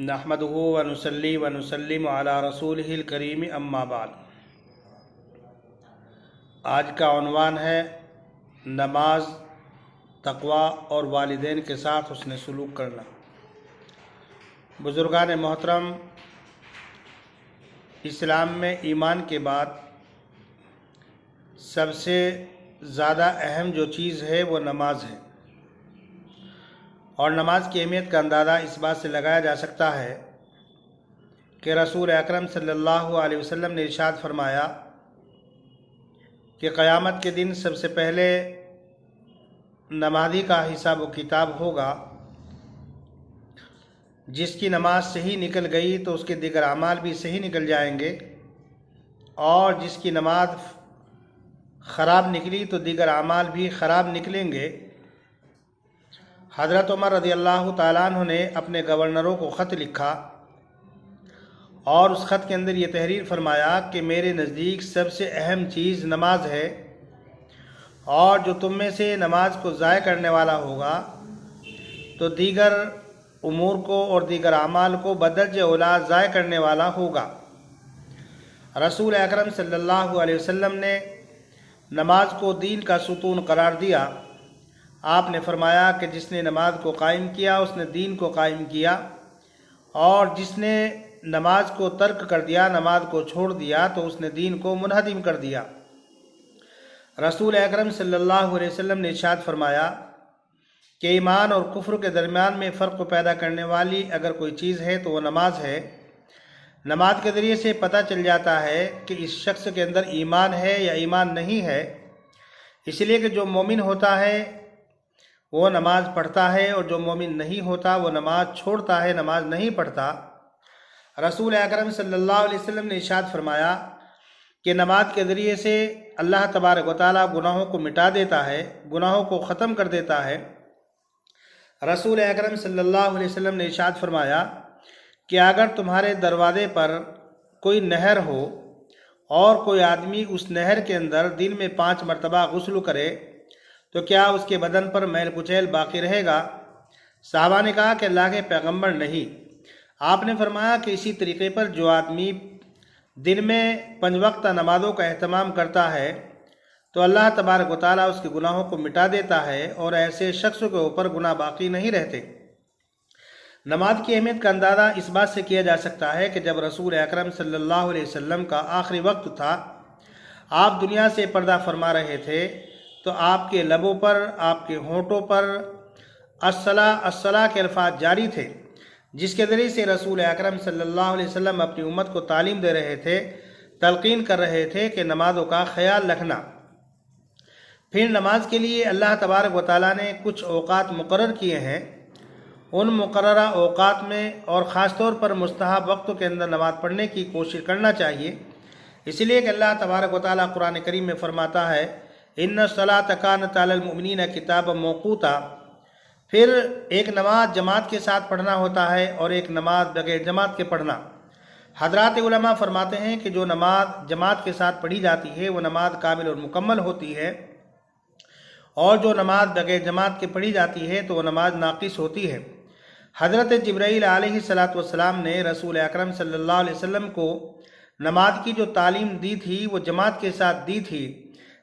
نحمدہ ونصلی ونسلم علی رسولہ الکریم اما بعد۔ آج کا عنوان ہے نماز، تقویٰ اور والدین کے ساتھ حسن سلوک کرنا۔ بزرگان محترم، اسلام میں ایمان کے بعد سب سے زیادہ اہم جو چیز ہے وہ نماز ہے، اور نماز کی اہمیت کا اندازہ اس بات سے لگایا جا سکتا ہے کہ رسول اکرم صلی اللہ علیہ وسلم نے ارشاد فرمایا کہ قیامت کے دن سب سے پہلے نمازی کا حساب و کتاب ہوگا۔ جس کی نماز صحیح نکل گئی تو اس کے دیگر اعمال بھی صحیح نکل جائیں گے، اور جس کی نماز خراب نکلی تو دیگر اعمال بھی خراب نکلیں گے۔ حضرت عمر رضی اللہ تعالیٰ عنہ نے اپنے گورنروں کو خط لکھا، اور اس خط کے اندر یہ تحریر فرمایا کہ میرے نزدیک سب سے اہم چیز نماز ہے، اور جو تم میں سے نماز کو ضائع کرنے والا ہوگا تو دیگر امور کو اور دیگر اعمال کو بدرجہ اولا ضائع کرنے والا ہوگا۔ رسول اکرم صلی اللہ علیہ وسلم نے نماز کو دین کا ستون قرار دیا۔ آپ نے فرمایا کہ جس نے نماز کو قائم کیا اس نے دین کو قائم کیا، اور جس نے نماز کو ترک کر دیا، نماز کو چھوڑ دیا، تو اس نے دین کو منہدم کر دیا۔ رسول اکرم صلی اللہ علیہ وسلم نے ارشاد فرمایا کہ ایمان اور کفر کے درمیان میں فرق پیدا کرنے والی اگر کوئی چیز ہے تو وہ نماز ہے۔ نماز کے ذریعے سے پتہ چل جاتا ہے کہ اس شخص کے اندر ایمان ہے یا ایمان نہیں ہے، اس لیے کہ جو مومن ہوتا ہے وہ نماز پڑھتا ہے، اور جو مومن نہیں ہوتا وہ نماز چھوڑتا ہے، نماز نہیں پڑھتا۔ رسول اکرم صلی اللہ علیہ وسلم نے ارشاد فرمایا کہ نماز کے ذریعے سے اللہ تبارک و تعالیٰ گناہوں کو مٹا دیتا ہے، گناہوں کو ختم کر دیتا ہے۔ رسول اکرم صلی اللہ علیہ وسلم نے ارشاد فرمایا کہ اگر تمہارے دروازے پر کوئی نہر ہو اور کوئی آدمی اس نہر کے اندر دن میں 5 مرتبہ غسل کرے تو کیا اس کے بدن پر میل کچیل باقی رہے گا؟ صحابہ نے کہا کہ اللہ کے پیغمبر نہیں۔ آپ نے فرمایا کہ اسی طریقے پر جو آدمی دن میں 5 وقت نمازوں کا اہتمام کرتا ہے تو اللہ تبارک و تعالیٰ اس کے گناہوں کو مٹا دیتا ہے، اور ایسے شخص کے اوپر گناہ باقی نہیں رہتے۔ نماز کی اہمیت کا اندازہ اس بات سے کیا جا سکتا ہے کہ جب رسول اکرم صلی اللہ علیہ وسلم کا آخری وقت تھا، آپ دنیا سے پردہ فرما رہے تھے، تو آپ کے لبوں پر، آپ کے ہونٹوں پر الصلاۃ الصلاۃ کے الفاظ جاری تھے، جس کے ذریعے سے رسول اکرم صلی اللہ علیہ وسلم اپنی امت کو تعلیم دے رہے تھے، تلقین کر رہے تھے کہ نمازوں کا خیال رکھنا۔ پھر نماز کے لیے اللہ تبارک و تعالیٰ نے کچھ اوقات مقرر کیے ہیں۔ ان مقررہ اوقات میں اور خاص طور پر مستحب وقتوں کے اندر نماز پڑھنے کی کوشش کرنا چاہیے، اس لیے کہ اللہ تبارک و تعالیٰ قرآن کریم میں فرماتا ہے ان الصلاۃ کانت علی المؤمنین کتابا موقوتا۔ پھر ایک نماز جماعت کے ساتھ پڑھنا ہوتا ہے اور ایک نماز بغیر جماعت کے پڑھنا۔ حضرات علماء فرماتے ہیں کہ جو نماز جماعت کے ساتھ پڑھی جاتی ہے وہ نماز کامل اور مکمل ہوتی ہے، اور جو نماز بغیر جماعت کے پڑھی جاتی ہے تو وہ نماز ناقص ہوتی ہے۔ حضرت جبرائیل علیہ السلام نے رسول اکرم صلی اللہ علیہ وسلم کو نماز کی جو تعلیم دی تھی وہ جماعت کے ساتھ دی تھی،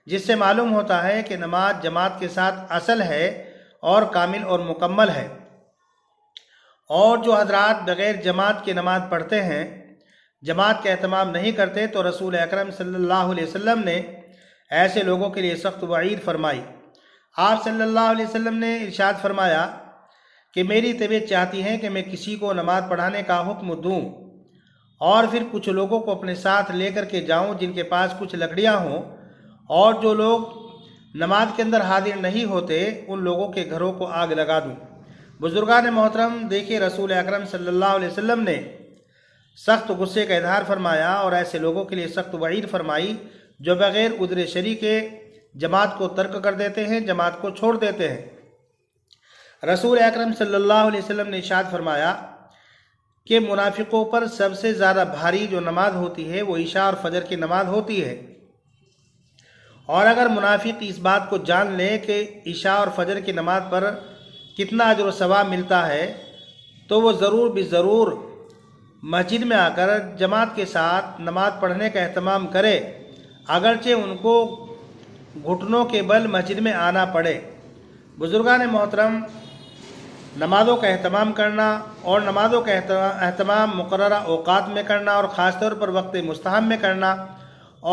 جس سے معلوم ہوتا ہے کہ نماز جماعت کے ساتھ اصل ہے اور کامل اور مکمل ہے۔ اور جو حضرات بغیر جماعت کی نماز پڑھتے ہیں، جماعت کا اہتمام نہیں کرتے، تو رسول اکرم صلی اللہ علیہ وسلم نے ایسے لوگوں کے لیے سخت وعید فرمائی۔ آپ صلی اللہ علیہ وسلم نے ارشاد فرمایا کہ میری طبیعت چاہتی ہے کہ میں کسی کو نماز پڑھانے کا حکم دوں، اور پھر کچھ لوگوں کو اپنے ساتھ لے کر کے جاؤں جن کے پاس کچھ لکڑیاں ہوں، اور جو لوگ نماز کے اندر حاضر نہیں ہوتے ان لوگوں کے گھروں کو آگ لگا دوں۔ بزرگان محترم، دیکھیے رسول اکرم صلی اللہ علیہ وسلم نے سخت غصے کا اظہار فرمایا اور ایسے لوگوں کے لیے سخت وعید فرمائی جو بغیر عذر شرعی کے جماعت کو ترک کر دیتے ہیں، جماعت کو چھوڑ دیتے ہیں۔ رسول اکرم صلی اللہ علیہ وسلم نے ارشاد فرمایا کہ منافقوں پر سب سے زیادہ بھاری جو نماز ہوتی ہے وہ عشاء اور فجر کی نماز ہوتی ہے، اور اگر منافق اس بات کو جان لے کہ عشاء اور فجر کی نماز پر کتنا اجر و ثواب ملتا ہے تو وہ ضرور مسجد میں آ کر جماعت کے ساتھ نماز پڑھنے کا اہتمام کرے، اگرچہ ان کو گھٹنوں کے بل مسجد میں آنا پڑے۔ بزرگان محترم، نمازوں کا اہتمام کرنا اور نمازوں کا اہتمام مقررہ اوقات میں کرنا اور خاص طور پر وقت مستحب میں کرنا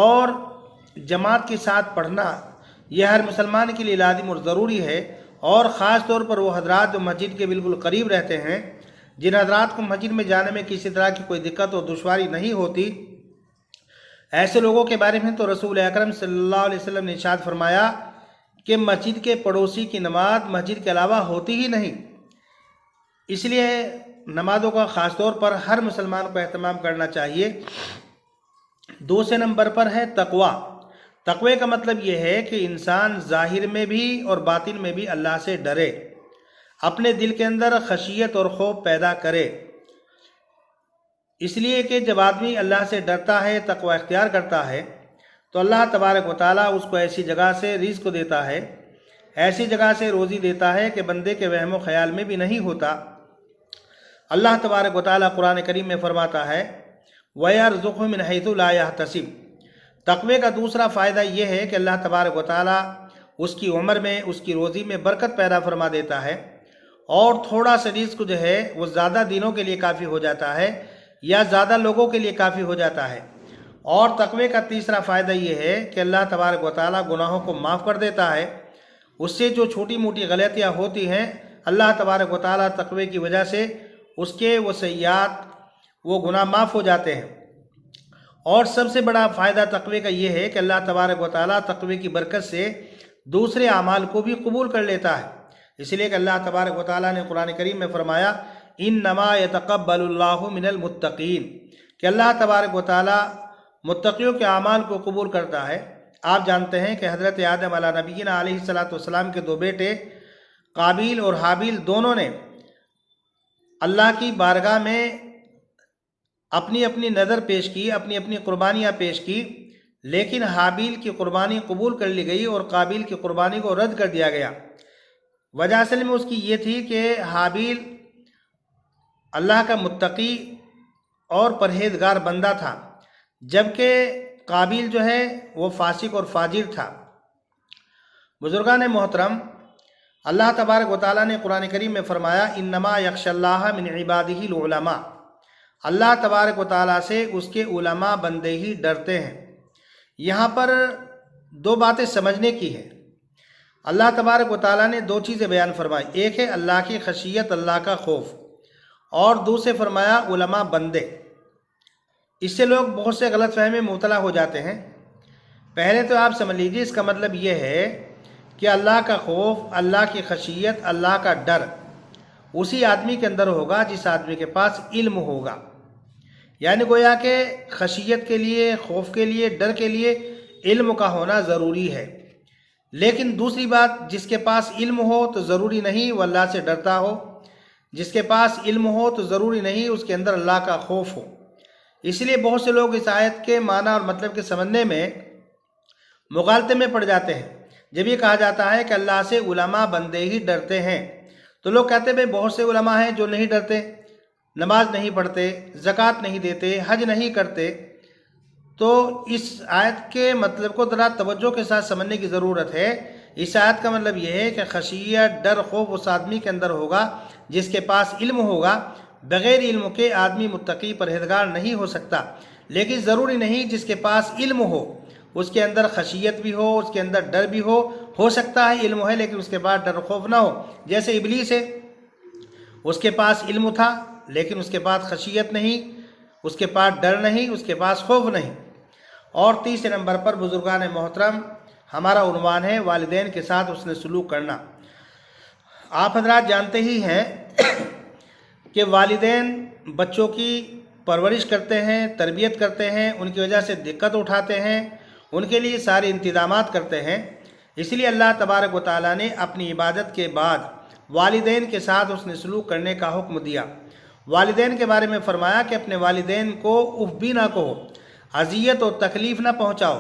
اور جماعت کے ساتھ پڑھنا، یہ ہر مسلمان کے لیے لازم اور ضروری ہے، اور خاص طور پر وہ حضرات جو مسجد کے بالکل قریب رہتے ہیں، جن حضرات کو مسجد میں جانے میں کسی طرح کی کوئی دقت اور دشواری نہیں ہوتی، ایسے لوگوں کے بارے میں تو رسول اکرم صلی اللہ علیہ وسلم نے ارشاد فرمایا کہ مسجد کے پڑوسی کی نماز مسجد کے علاوہ ہوتی ہی نہیں۔ اس لیے نمازوں کا خاص طور پر ہر مسلمان کو اہتمام کرنا چاہیے۔ دوسرے نمبر پر ہے تقوی۔ تقوی کا مطلب یہ ہے کہ انسان ظاہر میں بھی اور باطن میں بھی اللہ سے ڈرے، اپنے دل کے اندر خشیت اور خوف پیدا کرے۔ اس لیے کہ جب آدمی اللہ سے ڈرتا ہے، تقوی اختیار کرتا ہے، تو اللہ تبارک و تعالیٰ اس کو ایسی جگہ سے رزق دیتا ہے، ایسی جگہ سے روزی دیتا ہے کہ بندے کے وہم و خیال میں بھی نہیں ہوتا۔ اللہ تبارک و تعالیٰ قرآن کریم میں فرماتا ہے وَيَرْزُقْهُ مِنْ حَيْثُ لَا يَحْتَسِبُ۔ تقوی کا دوسرا فائدہ یہ ہے کہ اللہ تبارک و تعالیٰ اس کی عمر میں، اس کی روزی میں برکت پیدا فرما دیتا ہے، اور تھوڑا سا رزق جو ہے وہ زیادہ دنوں کے لیے کافی ہو جاتا ہے یا زیادہ لوگوں کے لیے کافی ہو جاتا ہے۔ اور تقوی کا تیسرا فائدہ یہ ہے کہ اللہ تبارک و تعالیٰ گناہوں کو معاف کر دیتا ہے۔ اس سے جو چھوٹی موٹی غلطیاں ہوتی ہیں، اللہ تبارک و تعالیٰ تقوی کی وجہ سے اس کے وہ سیئات، وہ گناہ معاف ہو جاتے ہیں۔ اور سب سے بڑا فائدہ تقوی کا یہ ہے کہ اللہ تبارک و تعالیٰ تقوی کی برکت سے دوسرے اعمال کو بھی قبول کر لیتا ہے۔ اس لیے کہ اللہ تبارک و تعالیٰ نے قرآن کریم میں فرمایا انما یتقبل اللہ من المتقین، کہ اللہ تبارک و تعالیٰ متقیوں کے اعمال کو قبول کرتا ہے۔ آپ جانتے ہیں کہ حضرت آدم علیہ نبینا علیہ السلام کے دو بیٹے قابیل اور حابیل دونوں نے اللہ کی بارگاہ میں اپنی اپنی نظر پیش کی، اپنی اپنی قربانیاں پیش کی، لیکن حابیل کی قربانی قبول کر لی گئی اور قابیل کی قربانی کو رد کر دیا گیا۔ وجہ اصل میں اس کی یہ تھی کہ حابیل اللہ کا متقی اور پرہیزگار بندہ تھا، جبکہ قابیل جو ہے وہ فاسق اور فاجر تھا۔ بزرگان محترم، اللہ تبارک و تعالیٰ نے قرآن کریم میں فرمایا انما یخشی اللہ من عبادہ العلماء، اللہ تبارک و تعالیٰ سے اس کے علماء بندے ہی ڈرتے ہیں۔ یہاں پر دو باتیں سمجھنے کی ہیں۔ اللہ تبارک و تعالیٰ نے دو چیزیں بیان فرمائی، ایک ہے اللہ کی خشیت، اللہ کا خوف، اور دوسرے فرمایا علماء بندے۔ اس سے لوگ بہت سے غلط فہمی میں مبتلا ہو جاتے ہیں۔ پہلے تو آپ سمجھ لیجیے اس کا مطلب یہ ہے کہ اللہ کا خوف، اللہ کی خشیت، اللہ کا ڈر اسی آدمی کے اندر ہوگا جس آدمی کے پاس علم ہوگا۔ یعنی گویا کہ خشیت کے لیے، خوف کے لیے، ڈر کے لیے علم کا ہونا ضروری ہے۔ لیکن دوسری بات، جس کے پاس علم ہو تو ضروری نہیں وہ اللہ سے ڈرتا ہو، جس کے پاس علم ہو تو ضروری نہیں اس کے اندر اللہ کا خوف ہو۔ اس لیے بہت سے لوگ اس آیت کے معنی اور مطلب کے سمجھنے میں مغالطے میں پڑ جاتے ہیں۔ جب یہ کہا جاتا ہے کہ اللہ سے علماء بندے ہی ڈرتے ہیں، تو لوگ کہتے ہیں بہت سے علماء ہیں جو نہیں ڈرتے، نماز نہیں پڑھتے، زکوٰۃ نہیں دیتے، حج نہیں کرتے۔ تو اس آیت کے مطلب کو ذرا توجہ کے ساتھ سمجھنے کی ضرورت ہے۔ اس آیت کا مطلب یہ ہے کہ خشیت، ڈر، خوف اس آدمی کے اندر ہوگا جس کے پاس علم ہوگا۔ بغیر علم کے آدمی متقی پرہیزگار نہیں ہو سکتا۔ لیکن ضروری نہیں جس کے پاس علم ہو اس کے اندر خشیت بھی ہو، اس کے اندر ڈر بھی ہو سکتا ہے علم ہے لیکن اس کے پاس ڈر خوف نہ ہو۔ جیسے ابلیس ہے، اس کے پاس علم تھا لیکن اس کے پاس خشیت نہیں، اس کے پاس ڈر نہیں، اس کے پاس خوف نہیں۔ اور تیسرے نمبر پر بزرگان محترم ہمارا عنوان ہے والدین کے ساتھ حسن سلوک کرنا۔ آپ حضرات جانتے ہی ہیں کہ والدین بچوں کی پرورش کرتے ہیں، تربیت کرتے ہیں، ان کی وجہ سے دقت اٹھاتے ہیں، ان کے لیے سارے انتظامات کرتے ہیں۔ اس لیے اللہ تبارک و تعالیٰ نے اپنی عبادت کے بعد والدین کے ساتھ حسن سلوک کرنے کا حکم دیا۔ والدین کے بارے میں فرمایا کہ اپنے والدین کو اف بھی نہ کہو، اذیت اور تکلیف نہ پہنچاؤ،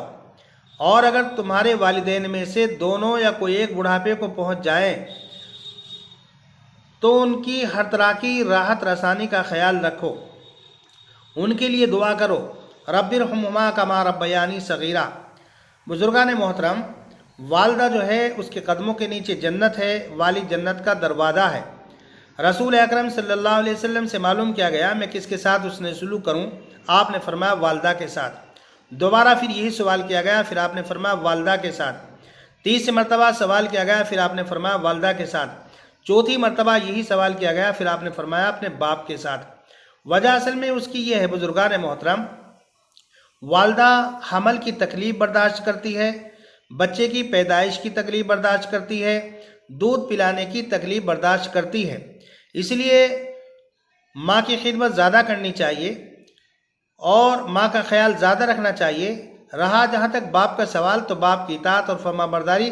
اور اگر تمہارے والدین میں سے دونوں یا کوئی ایک بڑھاپے کو پہنچ جائے تو ان کی ہر طرح کی راحت رسانی کا خیال رکھو۔ ان کے لیے دعا کرو، رب ارحمہما کما ربیانی صغیرہ۔ بزرگان محترم، والدہ جو ہے اس کے قدموں کے نیچے جنت ہے، والد جنت کا دروازہ ہے۔ رسول اکرم صلی اللہ علیہ وسلم سے معلوم کیا گیا میں کس کے ساتھ اس نے سلوک کروں؟ آپ نے فرمایا والدہ کے ساتھ۔ دوبارہ پھر یہی سوال کیا گیا، پھر آپ نے فرمایا والدہ کے ساتھ۔ تیسری مرتبہ سوال کیا گیا، پھر آپ نے فرمایا والدہ کے ساتھ۔ چوتھی مرتبہ یہی سوال کیا گیا، پھر آپ نے فرمایا اپنے باپ کے ساتھ۔ وجہ اصل میں اس کی یہ ہے بزرگان محترم، والدہ حمل کی تکلیف برداشت کرتی ہے، بچے کی پیدائش کی تکلیف برداشت کرتی ہے، دودھ پلانے کی تکلیف برداشت کرتی ہے۔ اس لیے ماں کی خدمت زیادہ کرنی چاہیے اور ماں کا خیال زیادہ رکھنا چاہیے۔ رہا جہاں تک باپ کا سوال، تو باپ کی اطاعت اور فرما برداری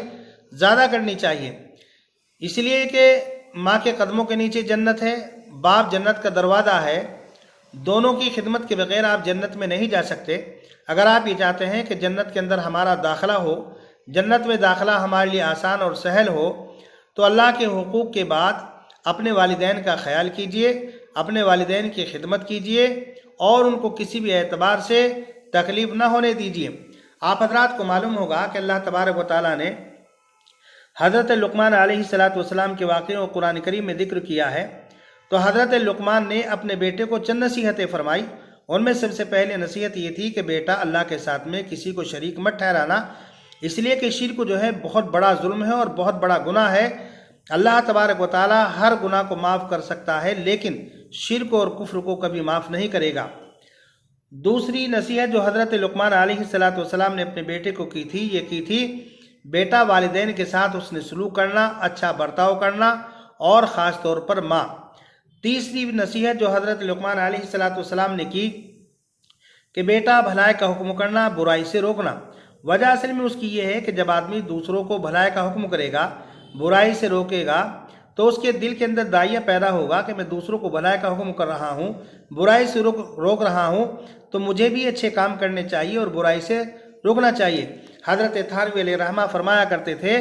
زیادہ کرنی چاہیے، اس لیے کہ ماں کے قدموں کے نیچے جنت ہے، باپ جنت کا دروازہ ہے۔ دونوں کی خدمت کے بغیر آپ جنت میں نہیں جا سکتے۔ اگر آپ یہ چاہتے ہیں کہ جنت کے اندر ہمارا داخلہ ہو، جنت میں داخلہ ہمارے لیے آسان اور سہل ہو، تو اللہ کے حقوق کے بعد اپنے والدین کا خیال کیجئے، اپنے والدین کی خدمت کیجئے اور ان کو کسی بھی اعتبار سے تکلیف نہ ہونے دیجئے۔ آپ حضرات کو معلوم ہوگا کہ اللہ تبارک و تعالیٰ نے حضرت لقمان علیہ السلام کے واقعے کو قرآن کریم میں ذکر کیا ہے، تو حضرت لقمان نے اپنے بیٹے کو چند نصیحتیں فرمائی۔ ان میں سب سے پہلے نصیحت یہ تھی کہ بیٹا اللہ کے ساتھ میں کسی کو شریک مت ٹھہرانا، اس لیے کہ شرک جو ہے بہت بڑا ظلم ہے اور بہت بڑا گناہ ہے۔ اللہ تبارک و تعالی ہر گناہ کو معاف کر سکتا ہے، لیکن شرک اور کفر کو کبھی معاف نہیں کرے گا۔ دوسری نصیحت جو حضرت لقمان علیہ السلام نے اپنے بیٹے کو کی تھی، یہ کی تھی بیٹا والدین کے ساتھ اس نے سلوک کرنا، اچھا برتاؤ کرنا، اور خاص طور پر ماں۔ تیسری نصیحت جو حضرت لقمان علیہ السلام نے کی کہ بیٹا بھلائی کا حکم کرنا، برائی سے روکنا۔ وجہ اصل میں اس کی یہ ہے کہ جب آدمی دوسروں کو بھلائی کا حکم کرے گا، برائی سے روکے گا، تو اس کے دل کے اندر داعیہ پیدا ہوگا کہ میں دوسروں کو بھلائی کا حکم کر رہا ہوں، برائی سے روک رہا ہوں، تو مجھے بھی اچھے کام کرنے چاہیے اور برائی سے روکنا چاہیے۔ حضرت تھانوی علیہ رحمہ فرمایا کرتے تھے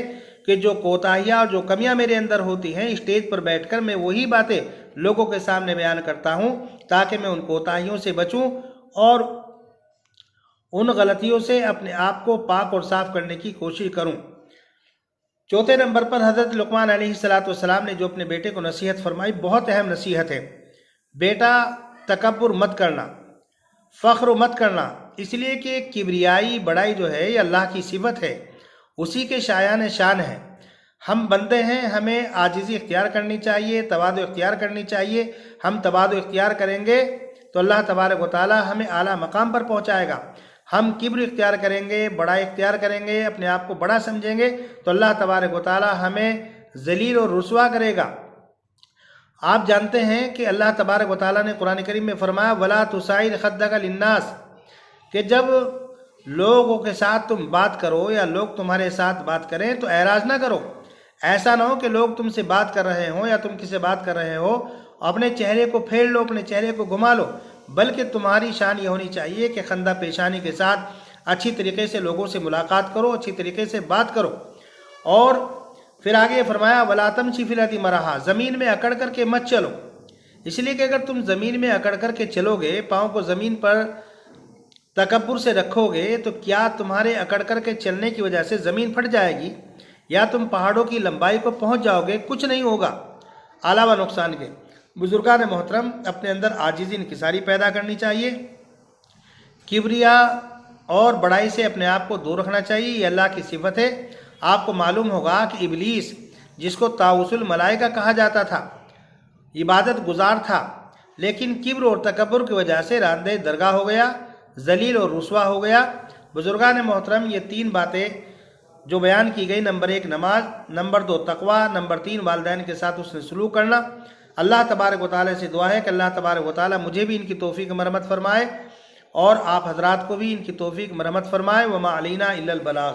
کہ جو کوتاہیاں اور جو کمیاں میرے اندر ہوتی ہیں، اسٹیج پر بیٹھ کر میں وہی باتیں لوگوں کے سامنے بیان کرتا ہوں تاکہ میں ان کوتاہیوں سے بچوں اور ان غلطیوں سے اپنے آپ کو پاک اور صاف کرنے کی کوشش کروں۔ چوتھے نمبر پر حضرت لقمان علیہ السلام نے جو اپنے بیٹے کو نصیحت فرمائی، بہت اہم نصیحت ہے۔ بیٹا تکبر مت کرنا، فخر مت کرنا، اس لیے کہ کبریائی بڑائی جو ہے یہ اللہ کی صفت ہے، اسی کے شایان شان ہے۔ ہم بندے ہیں، ہمیں عاجزی اختیار کرنی چاہیے، تواضع اختیار کرنی چاہیے۔ ہم تواضع اختیار کریں گے تو اللہ تبارک و تعالی ہمیں اعلیٰ مقام پر پہنچائے گا۔ ہم کبر اختیار کریں گے، بڑائی اختیار کریں گے، اپنے آپ کو بڑا سمجھیں گے، تو اللہ تبارک و تعالی ہمیں ذلیل اور رسوا کرے گا۔ آپ جانتے ہیں کہ اللہ تبارک و تعالیٰ نے قرآن کریم میں فرمایا وَلَا تُسَعِّرْ خَدَّكَ لِلنَّاسِ، کہ جب لوگوں کے ساتھ تم بات کرو یا لوگ تمہارے ساتھ بات کریں تو اعراض نہ کرو۔ ایسا نہ ہو کہ لوگ تم سے بات کر رہے ہوں یا تم کسی سے بات کر رہے ہو، اپنے چہرے کو پھیر لو، اپنے چہرے کو گھما لو، بلکہ تمہاری شان یہ ہونی چاہیے کہ خندہ پیشانی کے ساتھ اچھی طریقے سے لوگوں سے ملاقات کرو، اچھی طریقے سے بات کرو۔ اور پھر آگے فرمایا وَلَا تَمْشِ فِي الْأَرْضِ مَرَحًا، زمین میں اکڑ کر کے مت چلو، اس لیے کہ اگر تم زمین میں اکڑ کر کے چلو گے، پاؤں کو زمین پر تکبر سے رکھو گے، تو کیا تمہارے اکڑ کر کے چلنے کی وجہ سے زمین پھٹ جائے گی یا تم پہاڑوں کی لمبائی کو پہنچ جاؤ گے؟ کچھ نہیں ہوگا علاوہ نقصان کے۔ بزرگان محترم، اپنے اندر عاجزی انکساری پیدا کرنی چاہیے، کبریا اور بڑائی سے اپنے آپ کو دور رکھنا چاہیے، یہ اللہ کی صفت ہے۔ آپ کو معلوم ہوگا کہ ابلیس، جس کو طاؤس الملائکہ کہا جاتا تھا، عبادت گزار تھا، لیکن کبر اور تکبر کی وجہ سے راندہ درگاہ ہو گیا، ذلیل اور رسوا ہو گیا۔ بزرگان محترم، یہ تین باتیں جو بیان کی گئی، نمبر 1 نماز، نمبر 2 تقوی، نمبر 3 والدین کے ساتھ اس نے سلوک کرنا۔ اللہ تبارک و تعالیٰ سے دعا ہے کہ اللہ تبارک و تعالیٰ مجھے بھی ان کی توفیق مرحمت فرمائے اور آپ حضرات کو بھی ان کی توفیق مرحمت فرمائے۔ وما علینا الا البلاغ۔